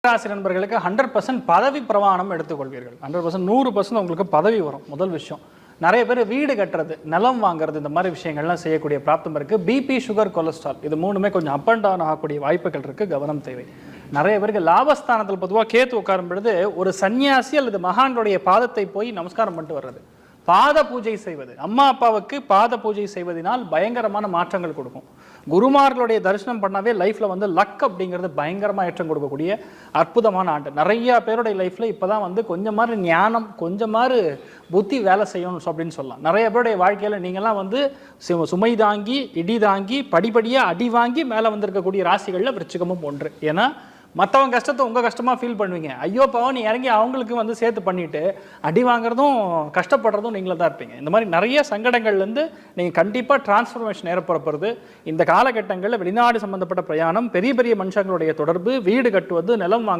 ராசி நண்பர்களுக்கு 100% பதவி பிரமாணம் எடுத்துக்கொள்வீர்கள். 100% 100% உங்களுக்கு பதவி வரும். முதல் விஷயம். நிறைய பேர் வீடு கட்டுறது, நிலம் வாங்குறது, இந்த மாதிரி விஷயங்கள்லாம் செய்யக்கூடிய பிராப்தம் இருக்கு. பிபி, சுகர், கொலஸ்ட்ரால் இது மூணுமே கொஞ்சம் அப் அண்ட் டவுன் ஆகக்கூடிய வாய்ப்புகள் இருக்கு. கவனம் தேவை. நிறைய பேருக்கு லாபஸ்தானத்தில் பொதுவாக கேத்து உட்காரும் பொழுது ஒரு சன்னியாசி அல்லது மகான்களுடைய பாதத்தை போய் நமஸ்காரம் பண்ணிட்டு வர்றது, பாத பூஜை செய்வது, அம்மா அப்பாவுக்கு பாத பூஜை செய்வதனால் பயங்கரமான மாற்றங்கள் கொடுக்கும். குருமார்களுடைய தரிசனம் பண்ணாவே லைஃப்ல லக் அப்படிங்கிறது பயங்கரமா ஏற்றம் கொடுக்கக்கூடிய அற்புதமான ஆண்டு. நிறைய பேருடைய லைஃப்ல இப்பதான் கொஞ்சமாறு ஞானம், கொஞ்சமாறு புத்தி வேலை செய்யணும் அப்படின்னு சொல்லலாம். நிறைய பேருடைய வாழ்க்கையில நீங்கெல்லாம் சுமை தாங்கி, இடி தாங்கி, படிப்படியா அடி வாங்கி மேல வந்திருக்கக்கூடிய ராசிகள்ல விருச்சிகமும் ஒன்று. ஏன்னா மற்றவங்க கஷ்டத்தை உங்கள் கஷ்டமாக ஃபீல் பண்ணுவீங்க. ஐயோ பாவம் நீ இறங்கி அவங்களுக்கு சேர்த்து பண்ணிவிட்டு அடி வாங்குறதும் கஷ்டப்படுறதும் நீங்களே தான் இருப்பீங்க. இந்த மாதிரி நிறைய சங்கடங்கள்லேருந்து நீங்கள் கண்டிப்பாக டிரான்ஸ்ஃபர்மேஷன் ஏற்படுறது. இந்த காலகட்டங்களில் வெளிநாடு சம்மந்தப்பட்ட பிரயாணம், பெரிய பெரிய மனுஷங்களுடைய தொடர்பு, வீடு கட்டுவது, நிலம் வாங்க